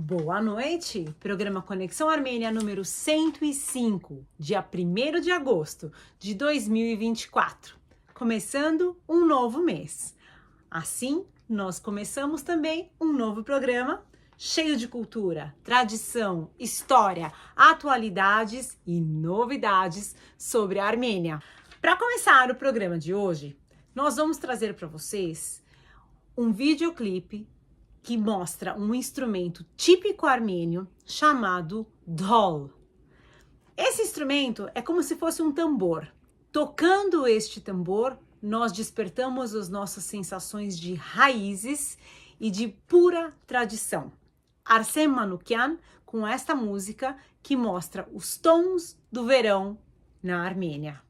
Boa noite! Programa Conexão Armênia número 105, dia 1º de agosto de 2024. Começando um novo mês. Assim, nós começamos também um novo programa cheio de cultura, tradição, história, atualidades e novidades sobre a Armênia. Para começar o programa de hoje, nós vamos trazer para vocês um videoclipe que mostra um instrumento típico armênio chamado dhol. Esse instrumento é como se fosse um tambor. Tocando este tambor, nós despertamos as nossas sensações de raízes e de pura tradição. Arsem Manukyan com esta música que mostra os tons do verão na Armênia.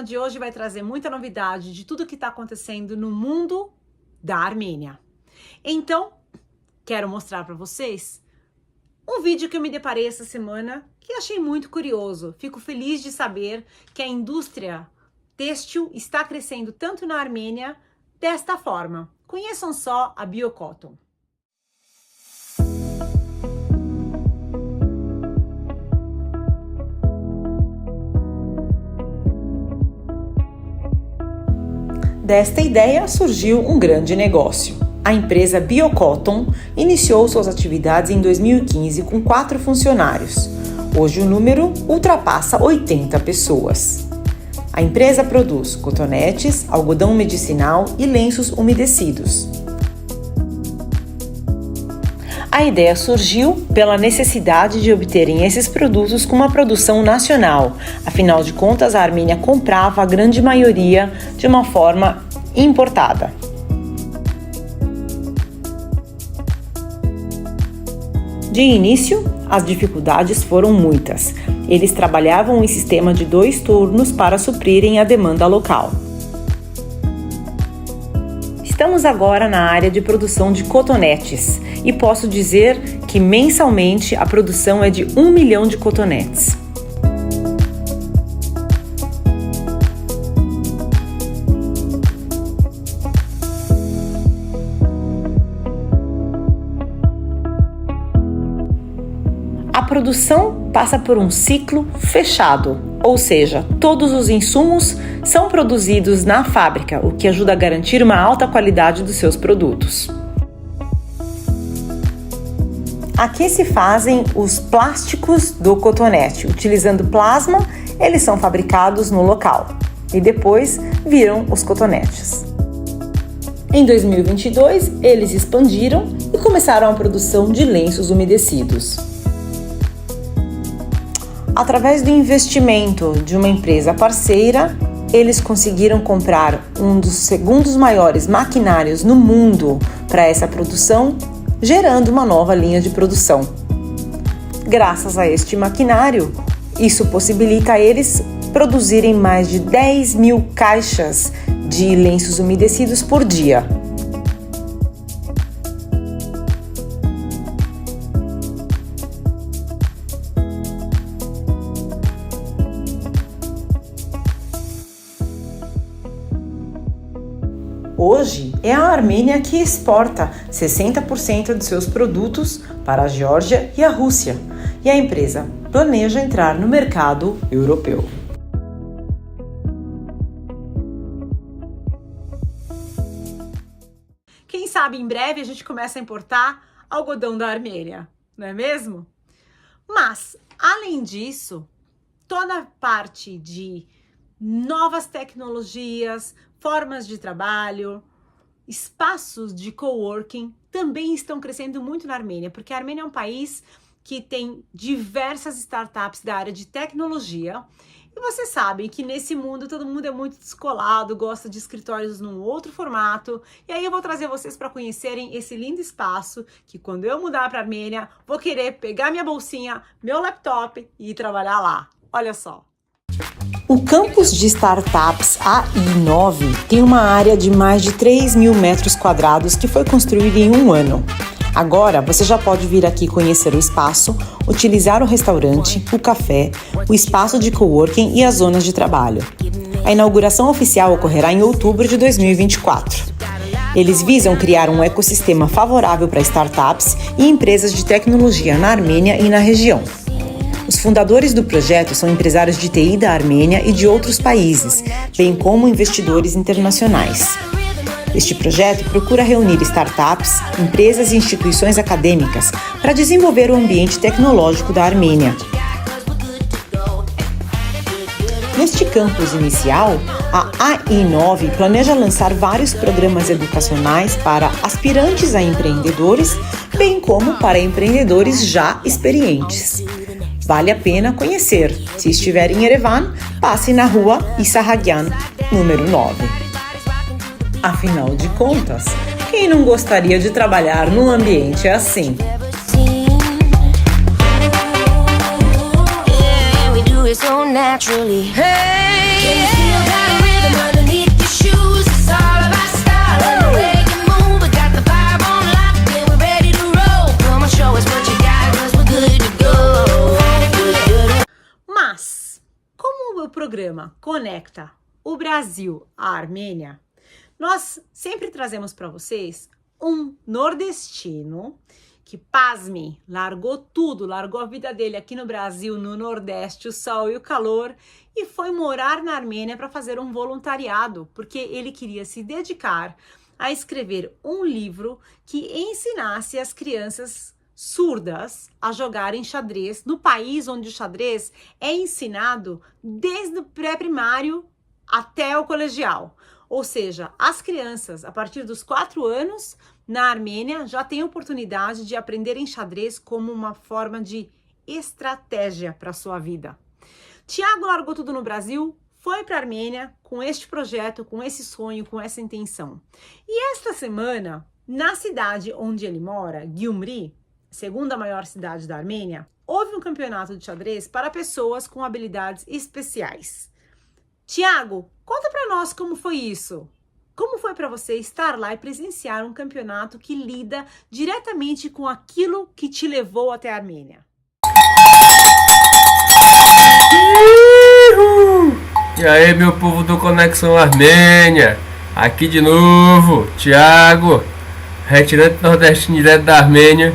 De hoje vai trazer muita novidade de tudo que está acontecendo no mundo da Armênia. Então, quero mostrar para vocês um vídeo que eu me deparei essa semana que achei muito curioso. Fico feliz de saber que a indústria têxtil está crescendo tanto na Armênia desta forma. Conheçam só a Biocotton. Desta ideia surgiu um grande negócio. A empresa Biocotton iniciou suas atividades em 2015 com 4 funcionários. Hoje o número ultrapassa 80 pessoas. A empresa produz cotonetes, algodão medicinal e lenços umedecidos. A ideia surgiu pela necessidade de obterem esses produtos com uma produção nacional. Afinal de contas, a Armênia comprava a grande maioria de uma forma importada. De início, as dificuldades foram muitas. Eles trabalhavam em sistema de 2 turnos para suprirem a demanda local. Estamos agora na área de produção de cotonetes e posso dizer que mensalmente a produção é de 1 milhão de cotonetes. A produção passa por um ciclo fechado, ou seja, todos os insumos são produzidos na fábrica, o que ajuda a garantir uma alta qualidade dos seus produtos. Aqui se fazem os plásticos do cotonete. Utilizando plasma, eles são fabricados no local e depois viram os cotonetes. Em 2022, eles expandiram e começaram a produção de lenços umedecidos. Através do investimento de uma empresa parceira, eles conseguiram comprar um dos segundos maiores maquinários no mundo para essa produção, gerando uma nova linha de produção. Graças a este maquinário, isso possibilita a eles produzirem mais de 10 mil caixas de lenços umedecidos por dia. Hoje, é a Armênia que exporta 60% de seus produtos para a Geórgia e a Rússia, e a empresa planeja entrar no mercado europeu. Quem sabe em breve a gente começa a importar algodão da Armênia, não é mesmo? Mas, além disso, toda a parte de novas tecnologias, formas de trabalho, espaços de coworking também estão crescendo muito na Armênia, porque a Armênia é um país que tem diversas startups da área de tecnologia. E vocês sabem que nesse mundo todo mundo é muito descolado, gosta de escritórios num outro formato. E aí eu vou trazer vocês para conhecerem esse lindo espaço que quando eu mudar para a Armênia, vou querer pegar minha bolsinha, meu laptop e ir trabalhar lá. Olha só. O campus de startups AI9 tem uma área de mais de 3 mil metros quadrados que foi construída em um ano. Agora você já pode vir aqui conhecer o espaço, utilizar o restaurante, o café, o espaço de coworking e as zonas de trabalho. A inauguração oficial ocorrerá em outubro de 2024. Eles visam criar um ecossistema favorável para startups e empresas de tecnologia na Armênia e na região. Os fundadores do projeto são empresários de TI da Armênia e de outros países, bem como investidores internacionais. Este projeto procura reunir startups, empresas e instituições acadêmicas para desenvolver o ambiente tecnológico da Armênia. Neste campus inicial, a AI9 planeja lançar vários programas educacionais para aspirantes a empreendedores, bem como para empreendedores já experientes. Vale a pena conhecer. Se estiver em Erevan, passe na rua Isahagyan, número 9. Afinal de contas, quem não gostaria de trabalhar num ambiente assim? Mas, como o programa conecta o Brasil à Armênia, nós sempre trazemos para vocês um nordestino que, pasme, largou tudo, largou a vida dele aqui no Brasil, no Nordeste, o sol e o calor, e foi morar na Armênia para fazer um voluntariado, porque ele queria se dedicar a escrever um livro que ensinasse as crianças surdas a jogarem xadrez no país onde o xadrez é ensinado desde o pré-primário até o colegial. Ou seja, as crianças, a partir dos 4 anos, na Armênia já tem oportunidade de aprender em xadrez como uma forma de estratégia para sua vida. Tiago largou tudo no Brasil, foi para a Armênia com este projeto, com esse sonho, com essa intenção. E esta semana, na cidade onde ele mora, Gyumri, segunda maior cidade da Armênia, houve um campeonato de xadrez para pessoas com habilidades especiais. Tiago, conta para nós como foi isso. Como foi para você estar lá e presenciar um campeonato que lida diretamente com aquilo que te levou até a Armênia? E aí, meu povo do Conexão Armênia, aqui de novo, Thiago, retirante nordestino direto da Armênia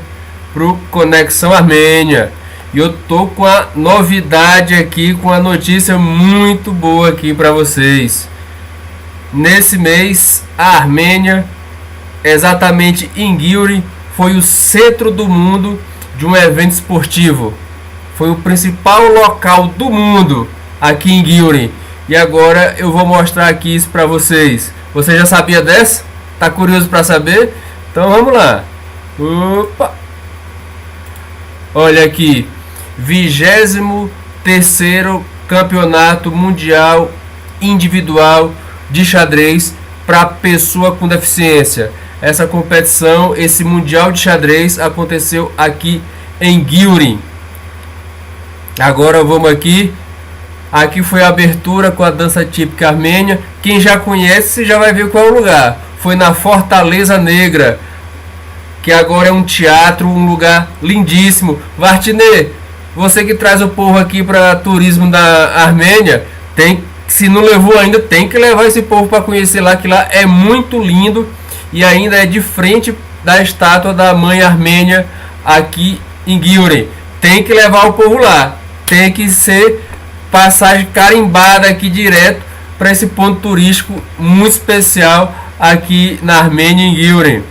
pro Conexão Armênia. E eu tô com a novidade aqui, com a notícia muito boa aqui para vocês. Nesse mês, a Armênia, exatamente em Gyumri, foi o centro do mundo de um evento esportivo. Foi o principal local do mundo aqui em Gyumri. E agora eu vou mostrar aqui isso para vocês. Você já sabia dessa? Tá curioso para saber? Então vamos lá. Opa! Olha aqui, 23º Campeonato Mundial Individual de Xadrez para pessoa com deficiência. Essa competição, esse Mundial de Xadrez aconteceu aqui em Gyumri. Agora vamos aqui. Aqui foi a abertura com a dança típica armênia. Quem já conhece já vai ver qual é o lugar. Foi na Fortaleza Negra, que agora é um teatro, um lugar lindíssimo. Vartinê, você que traz o povo aqui para turismo da Armênia, se não levou ainda, tem que levar esse povo para conhecer lá, que lá é muito lindo e ainda é de frente da estátua da mãe Armênia aqui em Gyumri. Tem que levar o povo lá, tem que ser passagem carimbada aqui direto para esse ponto turístico muito especial aqui na Armênia, em Gyumri.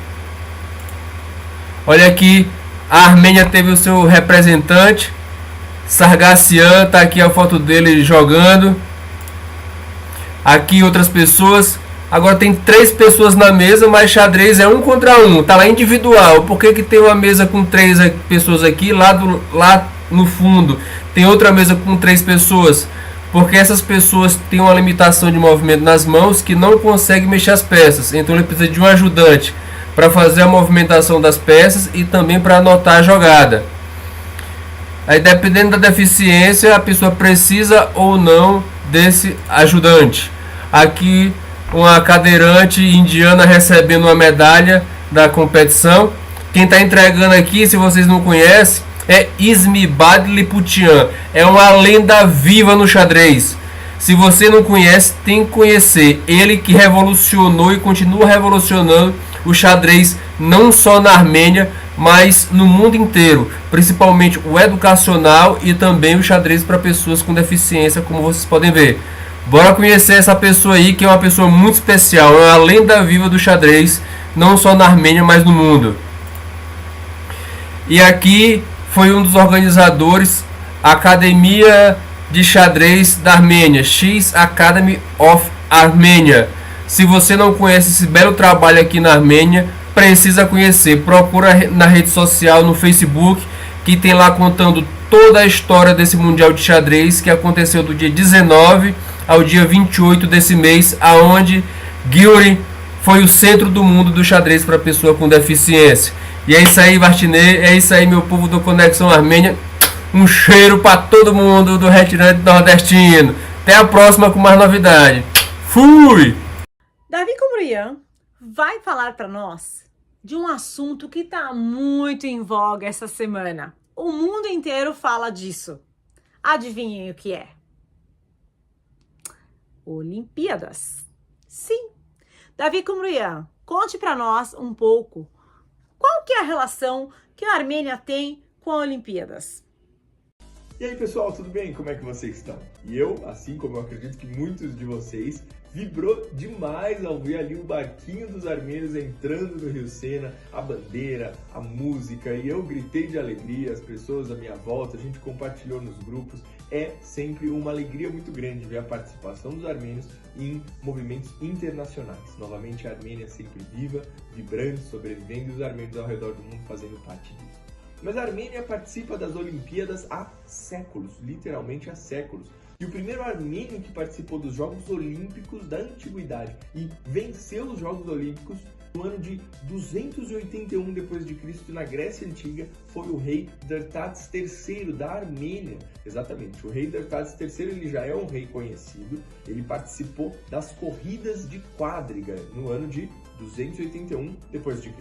Olha aqui, a Armênia teve o seu representante, Sargassian, tá aqui a foto dele jogando. Aqui outras pessoas. Agora tem 3 pessoas na mesa, mas xadrez é 1 contra 1, tá lá individual. Por que tem uma mesa com 3 pessoas aqui, lá no fundo tem outra mesa com 3 pessoas? Porque essas pessoas têm uma limitação de movimento nas mãos, que não conseguem mexer as peças. Então ele precisa de um ajudante para fazer a movimentação das peças e também para anotar a jogada. Aí, dependendo da deficiência, a pessoa precisa ou não desse ajudante. Aqui uma cadeirante indiana recebendo uma medalha da competição. Quem está entregando aqui, se vocês não conhecem, é Ismibad Liputian. É uma lenda viva no xadrez. Se você não conhece, tem que conhecer. Ele que revolucionou e continua revolucionando o xadrez, não só na Armênia, mas no mundo inteiro, principalmente o educacional e também o xadrez para pessoas com deficiência, como vocês podem ver. Bora conhecer essa pessoa aí, que é uma pessoa muito especial, é uma lenda viva do xadrez, não só na Armênia, mas no mundo. E aqui foi um dos organizadores, a Academia de Xadrez da Armênia, X Academy of Armenia. Se você não conhece esse belo trabalho aqui na Armênia, precisa conhecer. Procura na rede social, no Facebook, que tem lá contando toda a história desse Mundial de Xadrez, que aconteceu do dia 19 ao dia 28 desse mês, aonde Gyumri foi o centro do mundo do xadrez para pessoa com deficiência. E é isso aí, Vartinê, é isso aí, meu povo do Conexão Armênia. Um cheiro para todo mundo do Retirante Nordestino. Até a próxima com mais novidade. Fui! Davi Kumruian vai falar para nós de um assunto que está muito em voga essa semana. O mundo inteiro fala disso. Adivinhem o que é? Olimpíadas. Sim. Davi Kumruian, conte para nós um pouco qual que é a relação que a Armênia tem com as Olimpíadas. E aí pessoal, tudo bem? Como é que vocês estão? E eu, assim como eu acredito que muitos de vocês, vibrou demais ao ver ali o barquinho dos armênios entrando no Rio Sena, a bandeira, a música, e eu gritei de alegria, as pessoas à minha volta, a gente compartilhou nos grupos, é sempre uma alegria muito grande ver a participação dos armênios em movimentos internacionais. Novamente, a Armênia sempre viva, vibrante, sobrevivendo, e os armênios ao redor do mundo fazendo parte disso. Mas a Armênia participa das Olimpíadas há séculos, literalmente há séculos. E o primeiro armênio que participou dos Jogos Olímpicos da Antiguidade e venceu os Jogos Olímpicos no ano de 281 d.C. na Grécia Antiga foi o rei Dertades III da Armênia. Exatamente, o rei Dertades III ele já é um rei conhecido, ele participou das corridas de quadriga no ano de 281 d.C.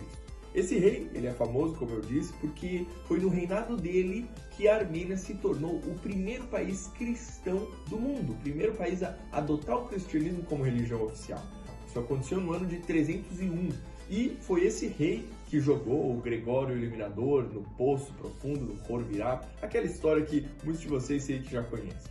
Esse rei, ele é famoso, como eu disse, porque foi no reinado dele que a Armênia se tornou o primeiro país cristão do mundo, o primeiro país a adotar o cristianismo como religião oficial. Isso aconteceu no ano de 301 e foi esse rei que jogou o Gregório o Eliminador no Poço Profundo, no Khor-Virap, aquela história que muitos de vocês sei que já conhecem.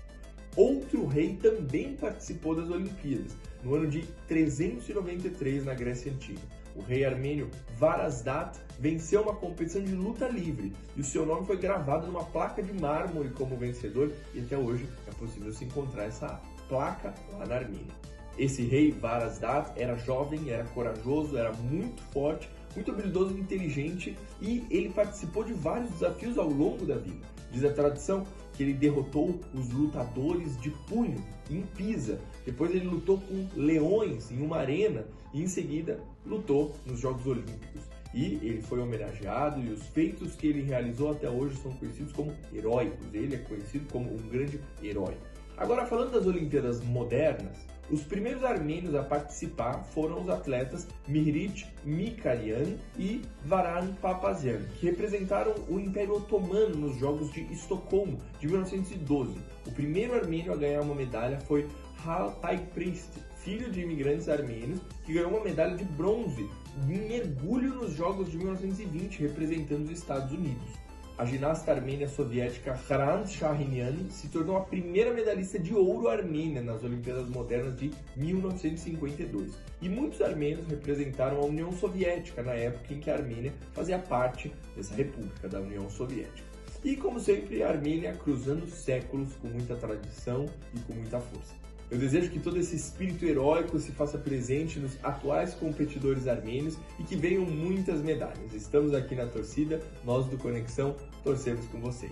Outro rei também participou das Olimpíadas, no ano de 393 na Grécia Antiga. O rei armênio Varazdat venceu uma competição de luta livre e o seu nome foi gravado numa placa de mármore como vencedor e até hoje é possível se encontrar essa placa lá na Armênia. Esse rei Varazdat era jovem, era corajoso, era muito forte, muito habilidoso e inteligente e ele participou de vários desafios ao longo da vida. Diz a tradição que ele derrotou os lutadores de punho em Pisa. Depois ele lutou com leões em uma arena e em seguida lutou nos Jogos Olímpicos. E ele foi homenageado e os feitos que ele realizou até hoje são conhecidos como heróicos. Ele é conhecido como um grande herói. Agora, falando das Olimpíadas modernas, os primeiros armênios a participar foram os atletas Mihrit Mikayan e Varan Papazyan, que representaram o Império Otomano nos Jogos de Estocolmo de 1912. O primeiro armênio a ganhar uma medalha foi Haltayprist, filho de imigrantes armênios, que ganhou uma medalha de bronze em mergulho nos Jogos de 1920, representando os Estados Unidos. A ginasta armênia soviética Hrant Shahinian se tornou a primeira medalhista de ouro armênia nas Olimpíadas Modernas de 1952. E muitos armênios representaram a União Soviética na época em que a Armênia fazia parte dessa república da União Soviética. E, como sempre, a Armênia cruzando séculos com muita tradição e com muita força. Eu desejo que todo esse espírito heróico se faça presente nos atuais competidores armênios e que venham muitas medalhas. Estamos aqui na torcida, nós do Conexão torcemos com vocês.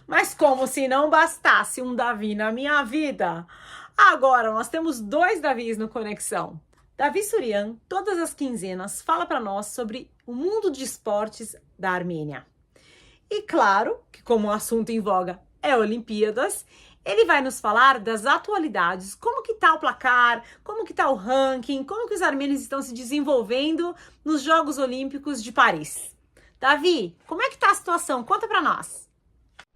Mas como se não bastasse um Davi na minha vida, agora nós temos 2 Davis no Conexão. Davi Suryan, todas as quinzenas, fala para nós sobre o mundo de esportes da Armênia. E claro que como o assunto em voga é Olimpíadas, ele vai nos falar das atualidades, como que tá o placar, como que tá o ranking, como que os armênios estão se desenvolvendo nos Jogos Olímpicos de Paris. Davi, como é que tá a situação? Conta pra nós.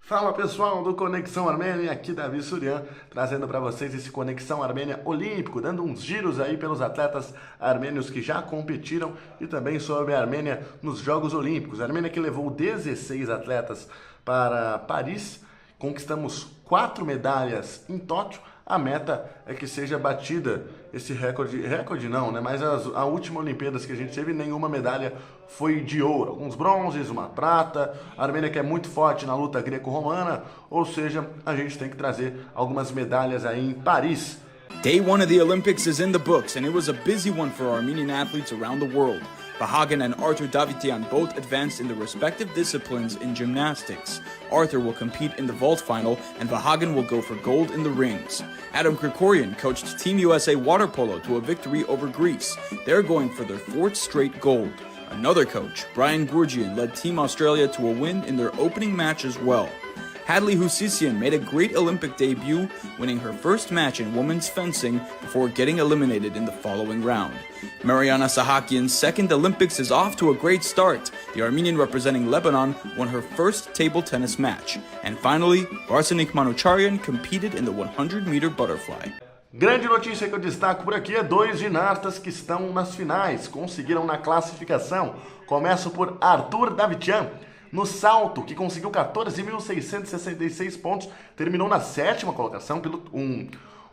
Fala pessoal do Conexão Armênia, aqui Davi Suryan, trazendo para vocês esse Conexão Armênia Olímpico, dando uns giros aí pelos atletas armênios que já competiram e também sobre a Armênia nos Jogos Olímpicos. A Armênia que levou 16 atletas para Paris, conquistamos 4 medalhas em Tóquio. A meta é que seja batida esse recorde não, né? Mas a última Olimpíadas que a gente teve, nenhuma medalha foi de ouro. Alguns bronzes, uma prata. A Armênia que é muito forte na luta greco-romana, ou seja, a gente tem que trazer algumas medalhas aí em Paris. Day 1 of the Olympics is in the books, and it was a busy one for Armenian athletes around the world. Vahagan and Artur Davtyan both advanced in the respective disciplines in gymnastics. Artur will compete in the vault final, and Vahagan will go for gold in the rings. Adam Krikorian coached Team USA water polo to a victory over Greece. They're going for their 4th straight gold. Another coach, Brian Gourgian, led Team Australia to a win in their opening match as well. Hadley Husisian made a great Olympic debut, winning her first match in women's fencing before getting eliminated in the following round. Mariana Sahakian's second Olympics is off to a great start. The Armenian representing Lebanon won her first table tennis match. And finally, Varsanik Manucharian competed in the 100-meter butterfly. Grande notícia que eu destaco por aqui é 2 ginastas que estão nas finais, conseguiram na classificação. Começo por Artur Davtyan. No salto, que conseguiu 14.666 pontos, terminou na 7ª colocação,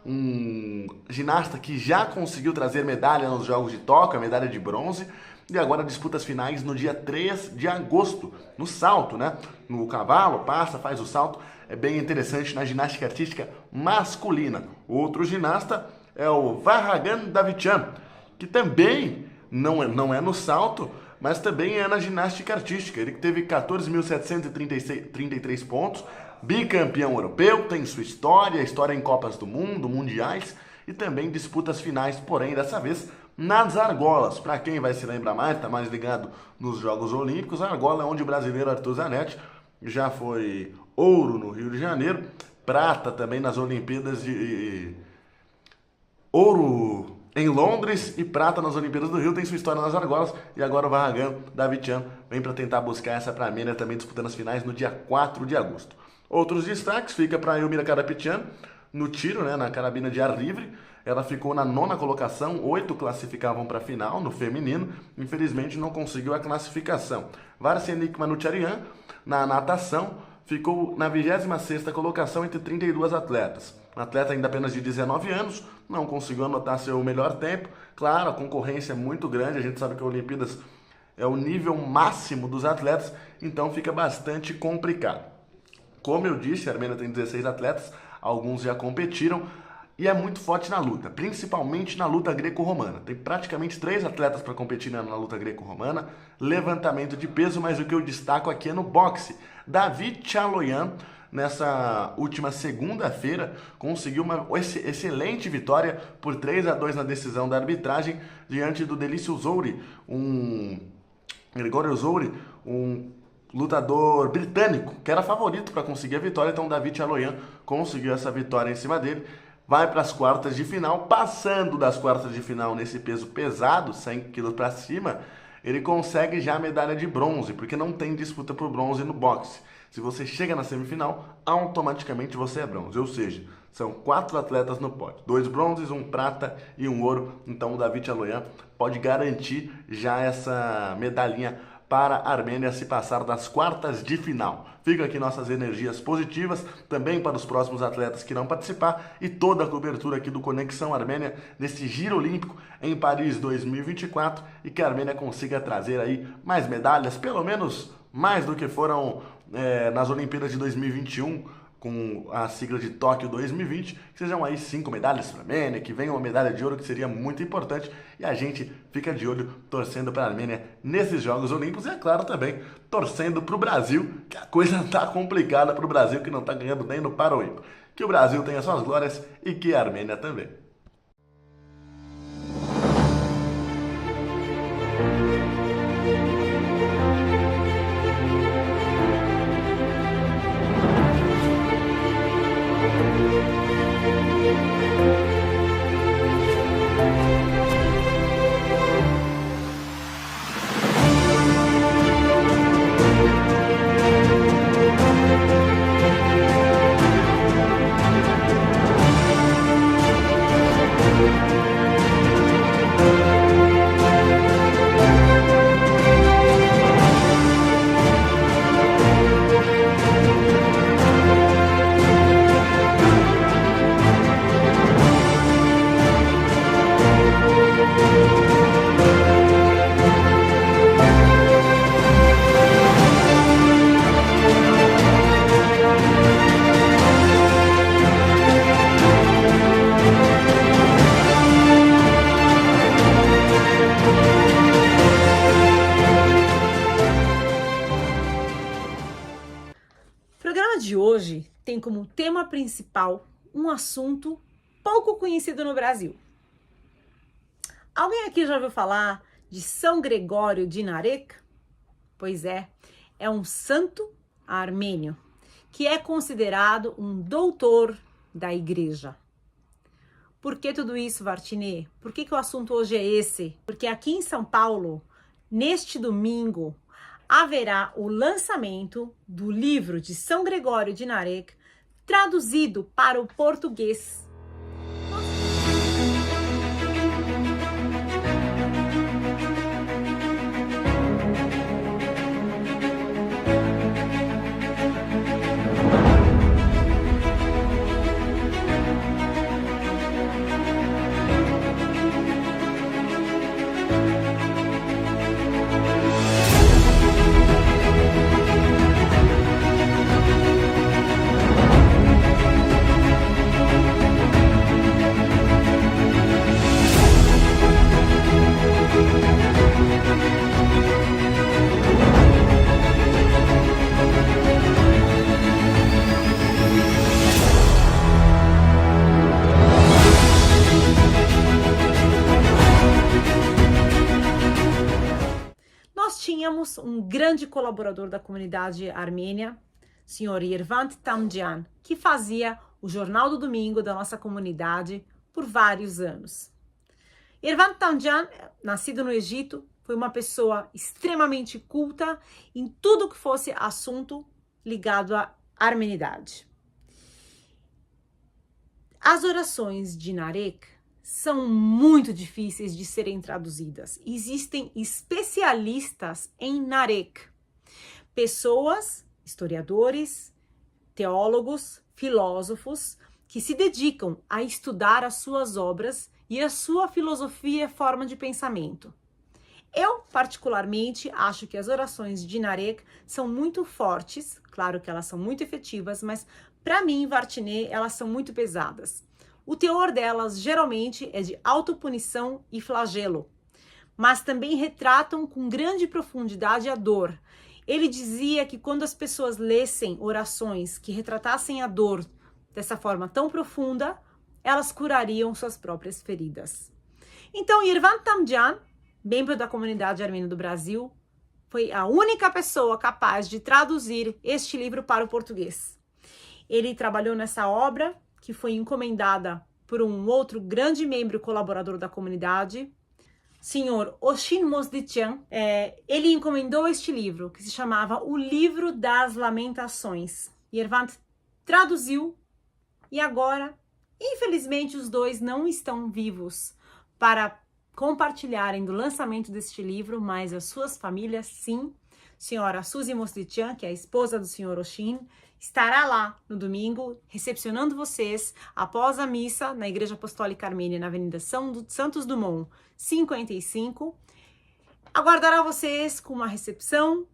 um ginasta que já conseguiu trazer medalha nos Jogos de Tóquio, a medalha de bronze, e agora disputa as finais no dia 3 de agosto, no salto, né? No cavalo, passa, faz o salto, é bem interessante na ginástica artística masculina. Outro ginasta é o Vahagan Davitian, que também não é no salto, mas também é na ginástica artística. Ele teve 14.733 pontos, bicampeão europeu, tem sua história em Copas do Mundo, mundiais e também disputas finais, porém dessa vez nas argolas. Para quem vai se lembrar mais, está mais ligado nos Jogos Olímpicos, a argola é onde o brasileiro Arthur Zanetti já foi ouro no Rio de Janeiro, prata também nas Olimpíadas ouro em Londres e prata nas Olimpíadas do Rio, tem sua história nas argolas, e agora o Vahagan Davitian vem para tentar buscar essa para a Armênia, também disputando as finais no dia 4 de agosto. Outros destaques, fica para a Ilmira Karapetyan no tiro, né, na carabina de ar livre. Ela ficou na 9ª colocação, 8 classificavam para a final no feminino, infelizmente não conseguiu a classificação. Varsenik Manoucharian, na natação, ficou na 26ª colocação entre 32 atletas. Um atleta ainda apenas de 19 anos, não conseguiu anotar seu melhor tempo. Claro, a concorrência é muito grande, a gente sabe que a Olimpíadas é o nível máximo dos atletas, então fica bastante complicado. Como eu disse, a Armênia tem 16 atletas, alguns já competiram, e é muito forte na luta, principalmente na luta greco-romana. Tem praticamente 3 atletas para competir na luta greco-romana, levantamento de peso, mas o que eu destaco aqui é no boxe. David Chaloyan, nessa última segunda-feira, conseguiu uma excelente vitória por 3-2 na decisão da arbitragem diante do Delício Zouri, Gregório Zouri, um lutador britânico, que era favorito para conseguir a vitória. Então David Chaloyan conseguiu essa vitória em cima dele, vai para as quartas de final. Passando das quartas de final nesse peso pesado, 100 kg para cima, ele consegue já a medalha de bronze, porque não tem disputa por bronze no boxe. Se você chega na semifinal, automaticamente você é bronze, ou seja, são 4 atletas no pódio, 2 bronzes, 1 prata e 1 ouro. Então o David Chaloyan pode garantir já essa medalhinha para a Armênia se passar das quartas de final. Fica aqui nossas energias positivas, também para os próximos atletas que irão participar, e toda a cobertura aqui do Conexão Armênia nesse Giro Olímpico em Paris 2024, e que a Armênia consiga trazer aí mais medalhas, pelo menos mais do que foram nas Olimpíadas de 2021, com a sigla de Tóquio 2020, que sejam aí 5 medalhas para a Armênia, que venha uma medalha de ouro, que seria muito importante, e a gente fica de olho torcendo para a Armênia nesses Jogos Olímpicos, e é claro também torcendo para o Brasil, que a coisa está complicada para o Brasil, que não está ganhando nem no Paralímpico. Que o Brasil tenha suas glórias e que a Armênia também. De hoje tem como tema principal um assunto pouco conhecido no Brasil. Alguém aqui já ouviu falar de São Gregório de Narek? Pois é um santo armênio que é considerado um doutor da igreja. Por que tudo isso, Vartinê? Por que o assunto hoje é esse? Porque aqui em São Paulo, neste domingo, haverá o lançamento do livro de São Gregório de Narek, traduzido para o português. um grande colaborador da comunidade armênia, senhor Yervant Tamjan, que fazia o Jornal do Domingo da nossa comunidade por vários anos. Yervant Tamjan, nascido no Egito, foi uma pessoa extremamente culta em tudo que fosse assunto ligado à armenidade. As orações de Narek são muito difíceis de serem traduzidas. Existem especialistas em Narek, pessoas, historiadores, teólogos, filósofos, que se dedicam a estudar as suas obras e a sua filosofia e forma de pensamento. Eu, particularmente, acho que as orações de Narek são muito fortes, claro que elas são muito efetivas, mas para mim, Vartinê, elas são muito pesadas. O teor delas geralmente é de autopunição e flagelo, mas também retratam com grande profundidade a dor. Ele dizia que quando as pessoas lessem orações que retratassem a dor dessa forma tão profunda, elas curariam suas próprias feridas. Então, Yervant Tamjan, membro da comunidade armênia do Brasil, foi a única pessoa capaz de traduzir este livro para o português. Ele trabalhou nessa obra, que foi encomendada por um outro grande membro colaborador da comunidade, senhor Oshin Mosditian. Ele encomendou este livro, que se chamava O Livro das Lamentações. Yervant traduziu e agora, infelizmente, os dois não estão vivos para compartilharem do lançamento deste livro, mas as suas famílias, sim. Senhora Suzy Mosditian, que é a esposa do senhor Oshin, estará lá no domingo, recepcionando vocês após a missa na Igreja Apostólica Armênia, na Avenida Santos Dumont, 55. Aguardará vocês com uma recepção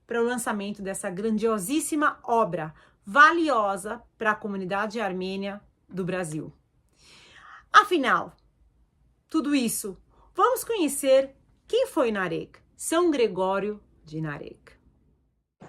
para o lançamento dessa grandiosíssima obra, valiosa para a comunidade armênia do Brasil. Afinal, tudo isso, vamos conhecer quem foi Narek, São Gregório de Narek.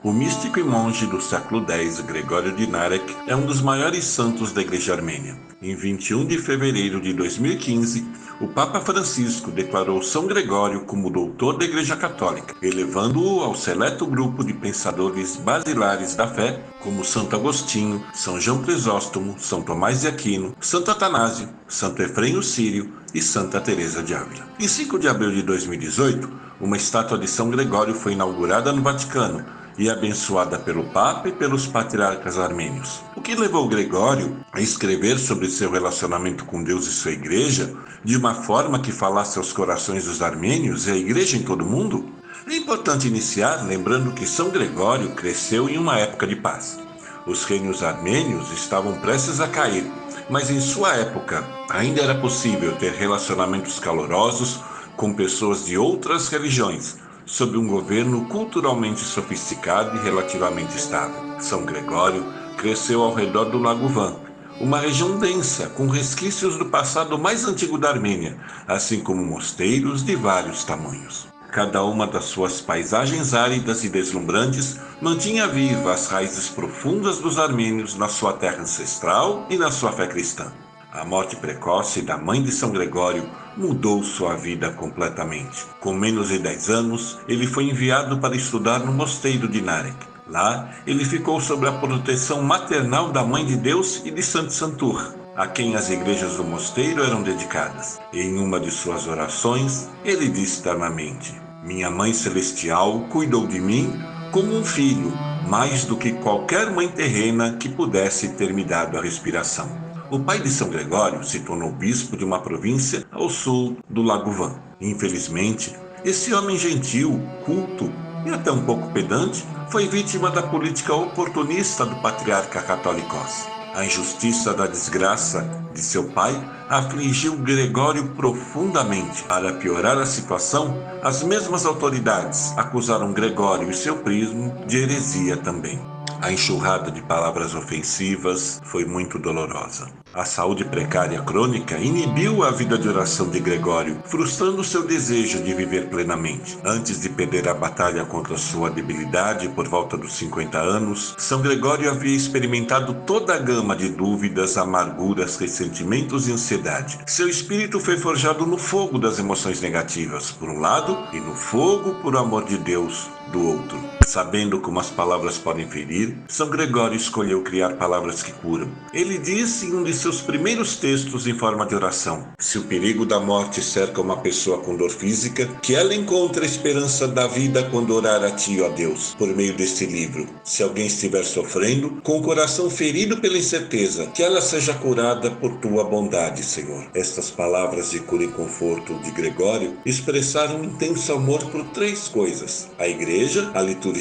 O místico e monge do século X, Gregório de Narek, é um dos maiores santos da Igreja Armênia. Em 21 de fevereiro de 2015, o Papa Francisco declarou São Gregório como doutor da Igreja Católica, elevando-o ao seleto grupo de pensadores basilares da fé, como Santo Agostinho, São João Crisóstomo, São Tomás de Aquino, Santo Atanásio, Santo Efrém o Sírio e Santa Teresa de Ávila. Em 5 de abril de 2018, uma estátua de São Gregório foi inaugurada no Vaticano, e abençoada pelo Papa e pelos patriarcas armênios. O que levou Gregório a escrever sobre seu relacionamento com Deus e sua igreja de uma forma que falasse aos corações dos armênios e à igreja em todo o mundo? É importante iniciar lembrando que São Gregório cresceu em uma época de paz. Os reinos armênios estavam prestes a cair, mas em sua época ainda era possível ter relacionamentos calorosos com pessoas de outras religiões, sob um governo culturalmente sofisticado e relativamente estável. São Gregório cresceu ao redor do Lago Van, uma região densa com resquícios do passado mais antigo da Armênia, assim como mosteiros de vários tamanhos. Cada uma das suas paisagens áridas e deslumbrantes mantinha viva as raízes profundas dos armênios na sua terra ancestral e na sua fé cristã. A morte precoce da mãe de São Gregório mudou sua vida completamente. Com menos de 10 anos, ele foi enviado para estudar no mosteiro de Narek. Lá, ele ficou sob a proteção maternal da Mãe de Deus e de Santo Santur, a quem as igrejas do mosteiro eram dedicadas. Em uma de suas orações, ele disse ternamente: "Minha Mãe Celestial cuidou de mim como um filho, mais do que qualquer mãe terrena que pudesse ter me dado a respiração." O pai de São Gregório se tornou bispo de uma província ao sul do Lago Van. Infelizmente, esse homem gentil, culto e até um pouco pedante foi vítima da política oportunista do patriarca Católicos. A injustiça da desgraça de seu pai afligiu Gregório profundamente. Para piorar a situação, as mesmas autoridades acusaram Gregório e seu primo de heresia também. A enxurrada de palavras ofensivas foi muito dolorosa. A saúde precária crônica inibiu a vida de oração de Gregório, frustrando seu desejo de viver plenamente. Antes de perder a batalha contra sua debilidade por volta dos 50 anos, São Gregório havia experimentado toda a gama de dúvidas, amarguras, ressentimentos e ansiedade. Seu espírito foi forjado no fogo das emoções negativas, por um lado, e no fogo por amor de Deus, do outro. Sabendo como as palavras podem ferir, São Gregório escolheu criar palavras que curam. Ele disse em um de seus primeiros textos em forma de oração: se o perigo da morte cerca uma pessoa com dor física, que ela encontre a esperança da vida quando orar a ti, ó Deus, por meio deste livro. Se alguém estiver sofrendo, com o coração ferido pela incerteza, que ela seja curada por tua bondade, Senhor. Estas palavras de cura e conforto de Gregório expressaram um intenso amor por três coisas: a igreja, a liturgia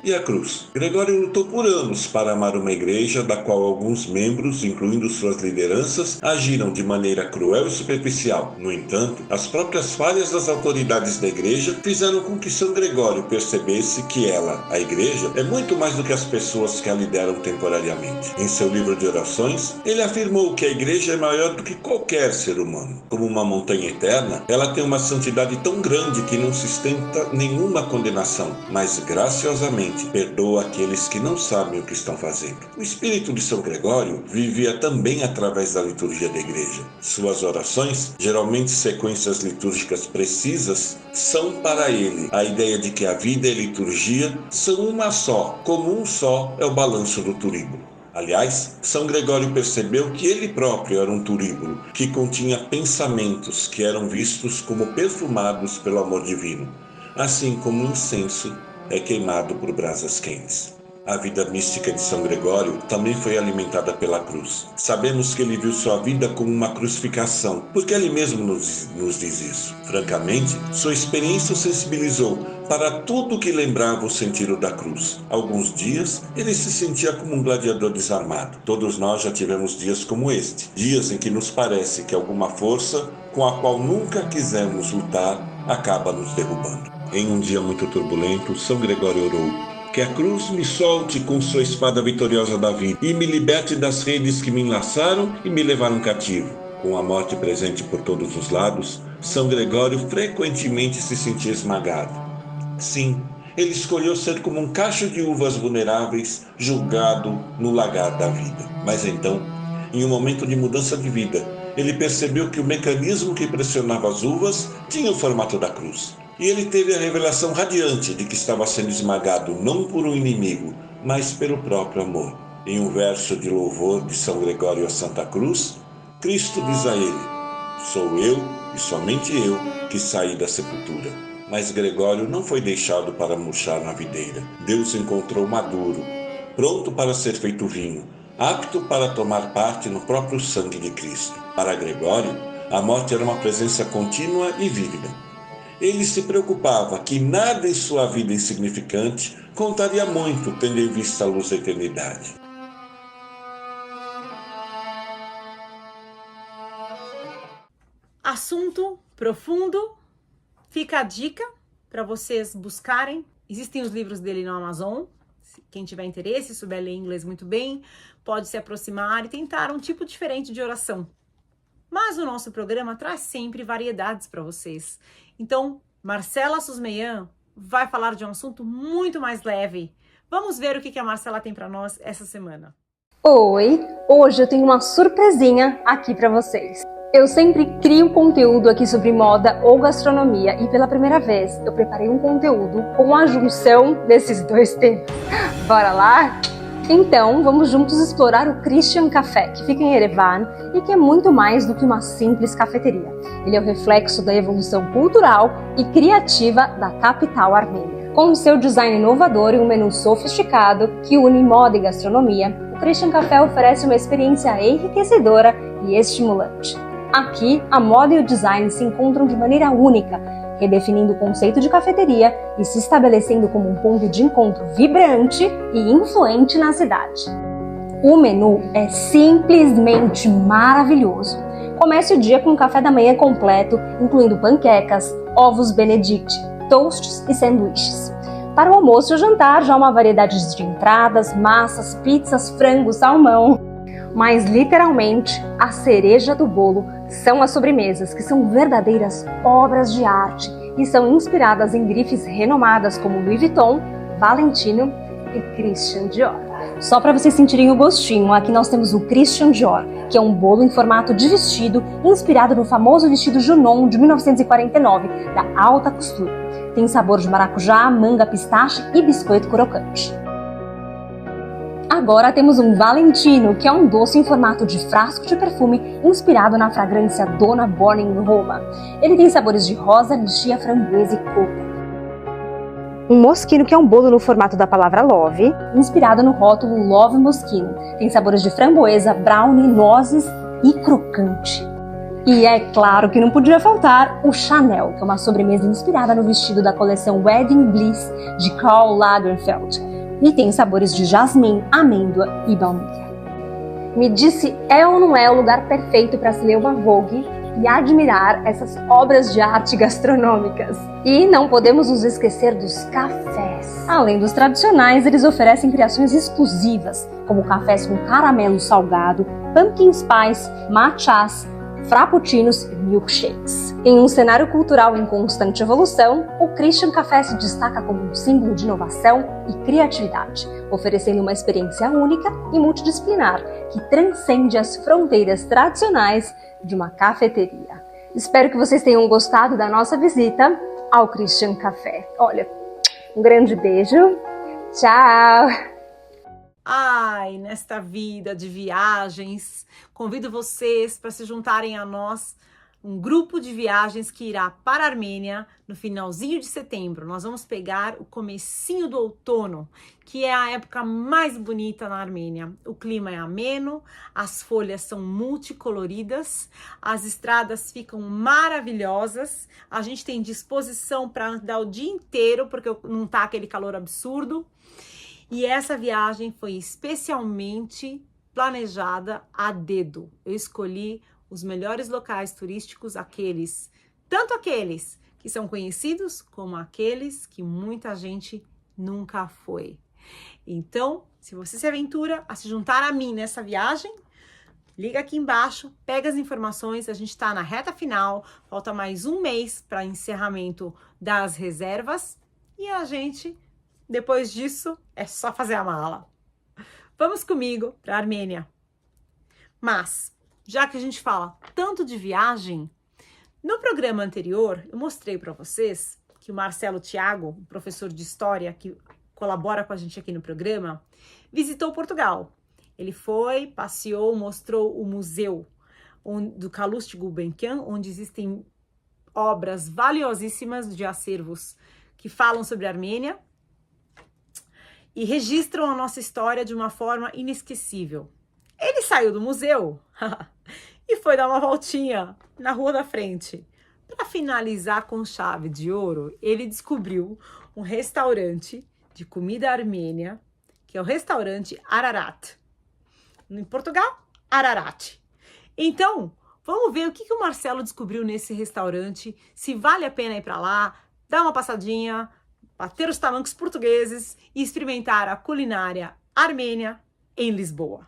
e a cruz. Gregório lutou por anos para amar uma igreja da qual alguns membros, incluindo suas lideranças, agiram de maneira cruel e superficial. No entanto, as próprias falhas das autoridades da igreja fizeram com que São Gregório percebesse que ela, a igreja, é muito mais do que as pessoas que a lideram temporariamente. Em seu livro de orações, ele afirmou que a igreja é maior do que qualquer ser humano. Como uma montanha eterna, ela tem uma santidade tão grande que não sustenta nenhuma condenação, mas graciosamente perdoa aqueles que não sabem o que estão fazendo. O espírito de São Gregório vivia também através da liturgia da igreja. Suas orações, geralmente sequências litúrgicas precisas, são para ele a ideia de que a vida e a liturgia são uma só, como um só é o balanço do turíbulo. Aliás, São Gregório percebeu que ele próprio era um turíbulo, que continha pensamentos que eram vistos como perfumados pelo amor divino, assim como o incenso é queimado por brasas quentes. A vida mística de São Gregório também foi alimentada pela cruz. Sabemos que ele viu sua vida como uma crucificação, porque ele mesmo nos diz isso. Francamente, sua experiência o sensibilizou para tudo que lembrava o sentido da cruz. Alguns dias, ele se sentia como um gladiador desarmado. Todos nós já tivemos dias como este, dias em que nos parece que alguma força com a qual nunca quisemos lutar acaba nos derrubando. Em um dia muito turbulento, São Gregório orou: que a cruz me solte com sua espada vitoriosa da vida e me liberte das redes que me enlaçaram e me levaram cativo. Com a morte presente por todos os lados, São Gregório frequentemente se sentia esmagado. Sim, ele escolheu ser como um cacho de uvas vulneráveis julgado no lagar da vida. Mas então, em um momento de mudança de vida, ele percebeu que o mecanismo que pressionava as uvas tinha o formato da cruz. E ele teve a revelação radiante de que estava sendo esmagado não por um inimigo, mas pelo próprio amor. Em um verso de louvor de São Gregório à Santa Cruz, Cristo diz a ele: sou eu e somente eu que saí da sepultura. Mas Gregório não foi deixado para murchar na videira. Deus o encontrou maduro, pronto para ser feito vinho, apto para tomar parte no próprio sangue de Cristo. Para Gregório, a morte era uma presença contínua e vívida. Ele se preocupava que nada em sua vida insignificante contaria muito, tendo em vista a luz da eternidade. Assunto profundo. Fica a dica para vocês buscarem. Existem os livros dele no Amazon. Quem tiver interesse, souber ler inglês muito bem, pode se aproximar e tentar um tipo diferente de oração. Mas o nosso programa traz sempre variedades para vocês. Então, Marcela Susmeian vai falar de um assunto muito mais leve. Vamos ver o que a Marcela tem para nós essa semana. Oi, hoje eu tenho uma surpresinha aqui para vocês. Eu sempre crio conteúdo aqui sobre moda ou gastronomia e pela primeira vez eu preparei um conteúdo com a junção desses dois temas. Bora lá? Então, vamos juntos explorar o Christian Café, que fica em Erevan e que é muito mais do que uma simples cafeteria. Ele é o reflexo da evolução cultural e criativa da capital armênia. Com seu design inovador e um menu sofisticado que une moda e gastronomia, o Christian Café oferece uma experiência enriquecedora e estimulante. Aqui, a moda e o design se encontram de maneira única, redefinindo o conceito de cafeteria e se estabelecendo como um ponto de encontro vibrante e influente na cidade. O menu é simplesmente maravilhoso. Comece o dia com um café da manhã completo, incluindo panquecas, ovos benedict, toasts e sanduíches. Para o almoço e o jantar, já há uma variedade de entradas, massas, pizzas, frango, salmão. Mas, literalmente, a cereja do bolo são as sobremesas, que são verdadeiras obras de arte e são inspiradas em grifes renomadas como Louis Vuitton, Valentino e Christian Dior. Só para vocês sentirem o gostinho, aqui nós temos o Christian Dior, que é um bolo em formato de vestido, inspirado no famoso vestido Junon de 1949, da alta costura. Tem sabor de maracujá, manga, pistache e biscoito crocante. Agora temos um Valentino, que é um doce em formato de frasco de perfume inspirado na fragrância Donna Born in Roma. Ele tem sabores de rosa, lichia, framboesa e coco. Um Moschino, que é um bolo no formato da palavra love, inspirado no rótulo Love Moschino. Tem sabores de framboesa, brownie, nozes e crocante. E é claro que não podia faltar o Chanel, que é uma sobremesa inspirada no vestido da coleção Wedding Bliss de Karl Lagerfeld. E tem sabores de jasmim, amêndoa e baunilha. Me disse, é ou não é o lugar perfeito para se ler uma Vogue e admirar essas obras de arte gastronômicas? E não podemos nos esquecer dos cafés. Além dos tradicionais, eles oferecem criações exclusivas, como cafés com caramelo salgado, pumpkin spice, matchas, frappuccinos e milkshakes. Em um cenário cultural em constante evolução, o Christian Café se destaca como um símbolo de inovação e criatividade, oferecendo uma experiência única e multidisciplinar que transcende as fronteiras tradicionais de uma cafeteria. Espero que vocês tenham gostado da nossa visita ao Christian Café. Olha, um grande beijo. Tchau! Ai, nesta vida de viagens, convido vocês para se juntarem a nós, um grupo de viagens que irá para a Armênia no finalzinho de setembro. Nós vamos pegar o comecinho do outono, que é a época mais bonita na Armênia. O clima é ameno, as folhas são multicoloridas, as estradas ficam maravilhosas, a gente tem disposição para andar o dia inteiro, porque não tá aquele calor absurdo. E essa viagem foi especialmente planejada a dedo. Eu escolhi os melhores locais turísticos, tanto aqueles que são conhecidos, como aqueles que muita gente nunca foi. Então, se você se aventura a se juntar a mim nessa viagem, liga aqui embaixo, pega as informações, a gente está na reta final, falta mais um mês para encerramento das reservas e a gente... Depois disso, é só fazer a mala. Vamos comigo para a Armênia. Mas, já que a gente fala tanto de viagem, no programa anterior eu mostrei para vocês que o Marcelo Thiago, professor de história que colabora com a gente aqui no programa, visitou Portugal. Ele foi, passeou, mostrou o museu do Calouste Gulbenkian, onde existem obras valiosíssimas de acervos que falam sobre a Armênia e registram a nossa história de uma forma inesquecível. Ele saiu do museu e foi dar uma voltinha na rua da frente. Para finalizar com chave de ouro, ele descobriu um restaurante de comida armênia, que é o restaurante Ararat. Em Portugal, Ararat. Então, vamos ver o que o Marcelo descobriu nesse restaurante, se vale a pena ir para lá, dar uma passadinha, bater os tamancos portugueses e experimentar a culinária armênia em Lisboa.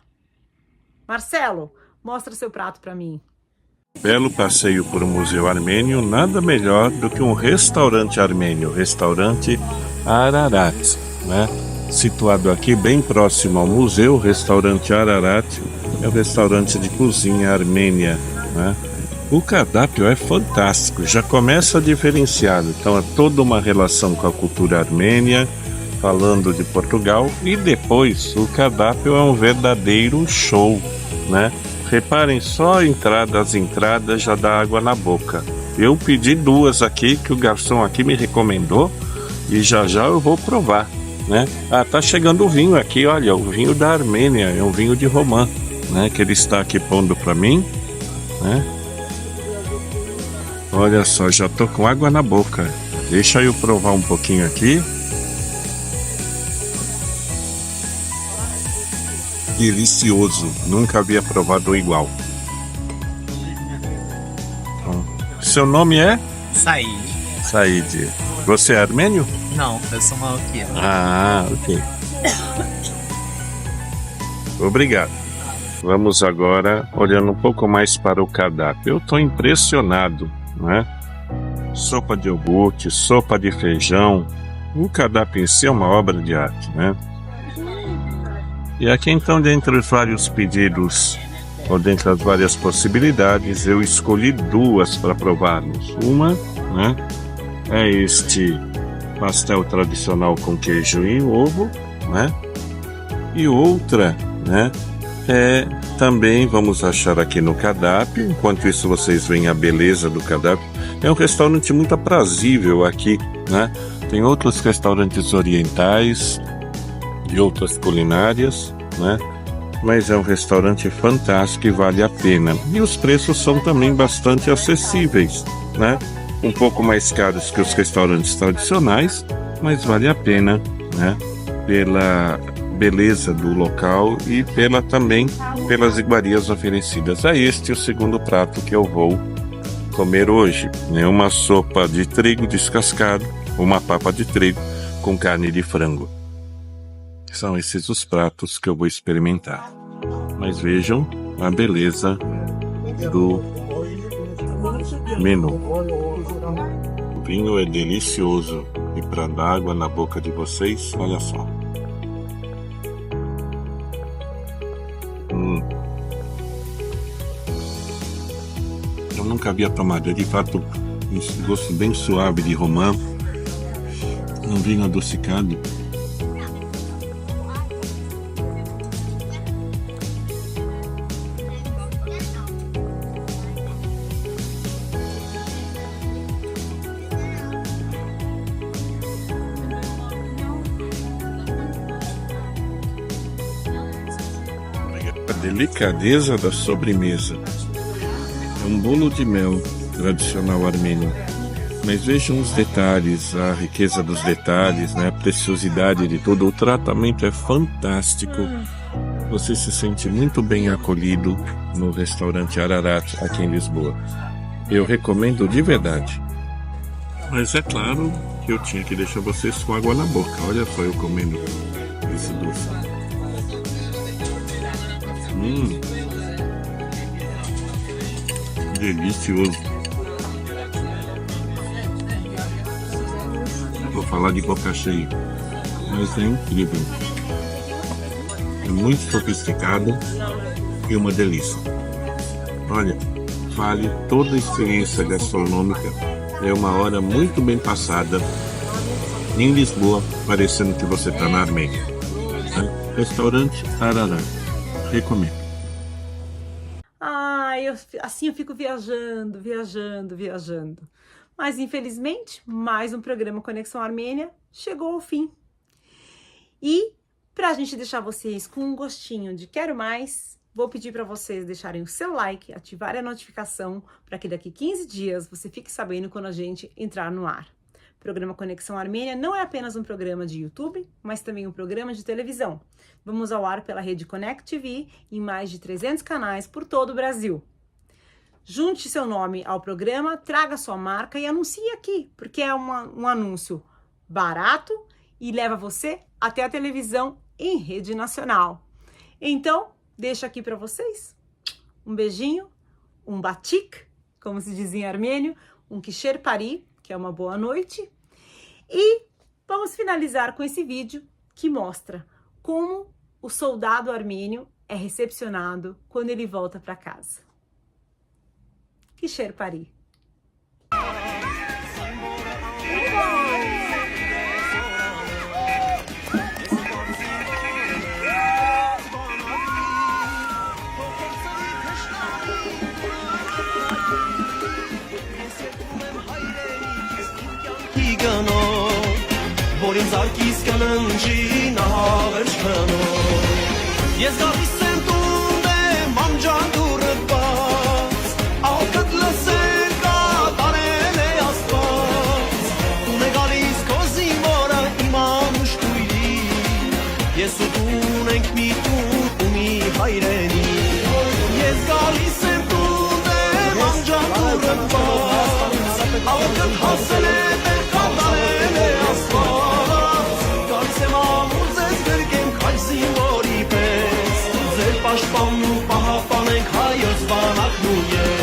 Marcelo, mostra seu prato para mim. Belo passeio por um museu armênio, nada melhor do que um restaurante armênio, restaurante Ararat, né? Situado aqui bem próximo ao museu, o restaurante Ararat é o restaurante de cozinha armênia, né? O cardápio é fantástico, já começa diferenciado, então é toda uma relação com a cultura armênia, falando de Portugal, e depois o cardápio é um verdadeiro show, né? Reparem só as entradas já dá água na boca. Eu pedi 2 aqui que o garçom aqui me recomendou e já eu vou provar, né? Ah, tá chegando o vinho aqui, olha, o vinho da Armênia, é um vinho de romã, né? Que ele está aqui pondo para mim, né? Olha só, já tô com água na boca. Deixa eu provar um pouquinho aqui. Delicioso, nunca havia provado igual. Então, seu nome é? Said. Said. Você é armênio? Não, eu sou marroquino. Ah, ok. Obrigado. Vamos agora olhando um pouco mais para o cardápio. Eu estou impressionado, né? Sopa de iogurte, sopa de feijão. O cardápio em si é uma obra de arte, né? E aqui então, dentre os vários pedidos, ou dentre as várias possibilidades, eu escolhi 2 para provarmos. Uma, né, é este pastel tradicional com queijo e ovo, né? E outra, né? Também vamos achar aqui no cardápio. Enquanto isso vocês veem a beleza do cardápio. É um restaurante muito aprazível aqui, né? Tem outros restaurantes orientais de outras culinárias, né? Mas é um restaurante fantástico e vale a pena. E os preços são também bastante acessíveis, né? Um pouco mais caros que os restaurantes tradicionais, mas vale a pena, né? Pela beleza do local e também pelas iguarias oferecidas. É este o segundo prato que eu vou comer hoje, né? Uma sopa de trigo descascado, uma papa de trigo com carne de frango. São esses os pratos que eu vou experimentar. Mas vejam a beleza do menu. O vinho é delicioso e para dar água na boca de vocês, olha só. Eu nunca havia tomado, de fato, esse gosto bem suave de romã, um vinho adocicado. A delicadeza da sobremesa. É um bolo de mel tradicional armênio. Mas vejam os detalhes, a riqueza dos detalhes, né? A preciosidade de tudo. O tratamento é fantástico. Você se sente muito bem acolhido no restaurante Ararat, aqui em Lisboa. Eu recomendo de verdade. Mas é claro que eu tinha que deixar vocês com água na boca. Olha só eu comendo esse doce. Delicioso. Vou falar de boca cheia, mas é incrível. É muito sofisticado e uma delícia. Olha, vale toda a experiência gastronômica. É uma hora muito bem passada em Lisboa, parecendo que você está na Armênia. Restaurante Ararat. Recomendo. Eu fico viajando. Mas, infelizmente, mais um programa Conexão Armênia chegou ao fim. E, para a gente deixar vocês com um gostinho de quero mais, vou pedir para vocês deixarem o seu like, ativarem a notificação, para que daqui 15 dias você fique sabendo quando a gente entrar no ar. O programa Conexão Armênia não é apenas um programa de YouTube, mas também um programa de televisão. Vamos ao ar pela rede Connect TV em mais de 300 canais por todo o Brasil. Junte seu nome ao programa, traga sua marca e anuncie aqui, porque é um anúncio barato e leva você até a televisão em rede nacional. Então, deixo aqui para vocês um beijinho, um batik, como se diz em armênio, um kisher pari, que é uma boa noite. E vamos finalizar com esse vídeo que mostra como o soldado armênio é recepcionado quando ele volta para casa. Kisher pari. Որին զարկիս կննջի նահավերջ քնով Ես գալիս եմ տուն եմ ամջանդուրը բաց Աղքդ լսեր կատարել է աստված Տուն է գալիս քո զինվորը իմ անուշ կույրի Ես ու տուն ենք մի տուն ու մի հայրենի Ես գալիս եմ տուն եմ ամջանդուրը բաց Աղքդ հասել է դեր կատարել է աստված Պաշտպանն ու պահապան ենք հայոց բանակն ու ես